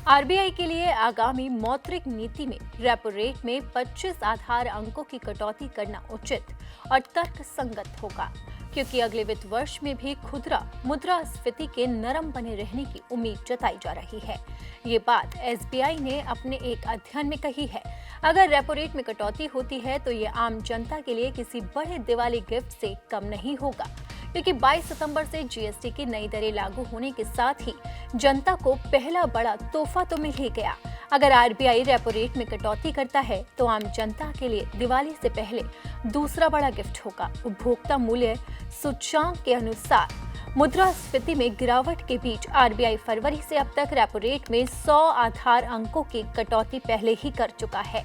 RBI के लिए आगामी मौद्रिक नीति में रेपो रेट में 25 आधार अंकों की कटौती करना उचित और तर्कसंगत होगा, क्योंकि अगले वित्त वर्ष में भी खुदरा मुद्रास्फीति के नरम बने रहने की उम्मीद जताई जा रही है। ये बात एसबीआई ने अपने एक अध्ययन में कही है। अगर रेपो रेट में कटौती होती है तो ये आम जनता के लिए किसी बड़े दिवाली गिफ्ट से कम नहीं होगा, क्योंकि 22 सितंबर से जीएसटी की नई दरें लागू होने के साथ ही जनता को पहला बड़ा तोहफा तो मिल ही गया। अगर आरबीआई रेपो रेट में कटौती करता है तो आम जनता के लिए दिवाली से पहले दूसरा बड़ा गिफ्ट होगा। उपभोक्ता मूल्य सूचकांक के अनुसार मुद्रास्फीति में गिरावट के बीच आरबीआई फरवरी से अब तक रेपो रेट में 100 आधार अंकों की कटौती पहले ही कर चुका है।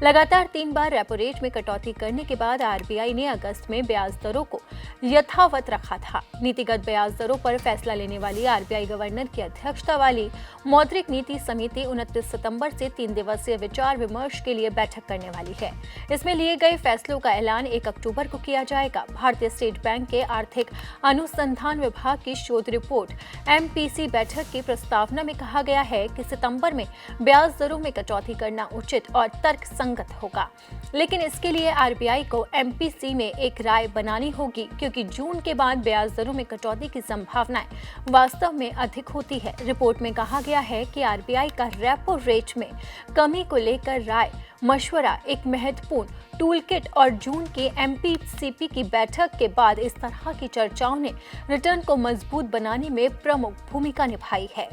लगातार 3 बार रेपो रेट में कटौती करने के बाद आरबीआई ने अगस्त में ब्याज दरों को यथावत रखा था। नीतिगत ब्याज दरों पर फैसला लेने वाली आरबीआई गवर्नर की अध्यक्षता वाली मौद्रिक नीति समिति 29 सितंबर से 3 दिवसीय विचार विमर्श के लिए बैठक करने वाली है। इसमें लिए गए फैसलों का ऐलान 1 अक्टूबर को किया जाएगा। भारतीय स्टेट बैंक के आर्थिक अनुसंधान विभाग की शोध रिपोर्ट एमपीसी बैठक की प्रस्तावना में कहा गया है कि सितंबर में ब्याज दरों में कटौती करना उचित और तर्कसंगत होगा, लेकिन इसके लिए आरबीआई को एमपीसी में एक राय बनानी होगी, क्योंकि जून के बाद ब्याज दरों में कटौती की संभावनाएं वास्तव में अधिक होती है। रिपोर्ट में कहा गया है कि आरबीआई का रेपो रेट में कमी को लेकर राय मशवरा एक महत्वपूर्ण टूलकिट और जून की एमपीसीपी की बैठक के बाद इस तरह की चर्चाओं ने रिटर्न को मजबूत बनाने में प्रमुख भूमिका निभाई है।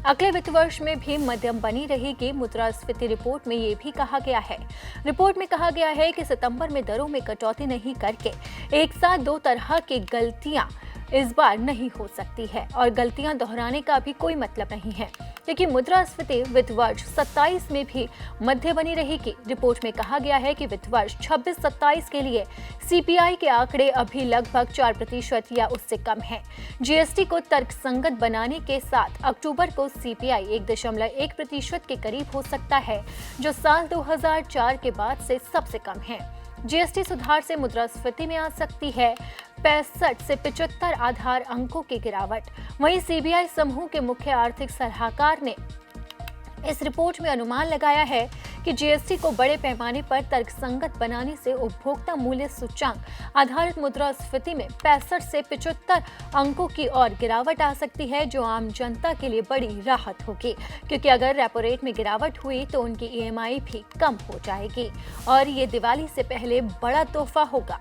अगले वित्त वर्ष में भी मध्यम बनी रहेगी मुद्रास्फीति। रिपोर्ट में ये भी कहा गया है। रिपोर्ट में कहा गया है कि सितंबर में दरों में कटौती नहीं करके एक साथ 2 तरह की गलतियां इस बार नहीं हो सकती है और गलतियां दोहराने का भी कोई मतलब नहीं है, क्योंकि मुद्रास्फीति वित्त वर्ष 27 में भी मध्य बनी रहेगी। रिपोर्ट में कहा गया है कि वित्त वर्ष 26-27 के लिए सीपीआई के आंकड़े अभी लगभग 4% या उससे कम है। जीएसटी को तर्कसंगत बनाने के साथ अक्टूबर को सीपीआई 1.1% के करीब हो सकता है, जो साल 2004 के बाद से सबसे कम है। जीएसटी सुधार से मुद्रास्फीति में आ सकती है 65 से 75 आधार अंकों की गिरावट। वहीं सीबीआई समूह के मुख्य आर्थिक सलाहकार ने इस रिपोर्ट में अनुमान लगाया है कि जीएसटी को बड़े पैमाने पर तर्कसंगत बनाने से उपभोक्ता मूल्य सूचकांक आधारित मुद्रास्फीति में 65 से 75 अंकों की और गिरावट आ सकती है, जो आम जनता के लिए बड़ी राहत होगी, क्योंकि अगर रेपो रेट में गिरावट हुई तो उनकी ईएमआई भी कम हो जाएगी और ये दिवाली से पहले बड़ा तोहफा होगा।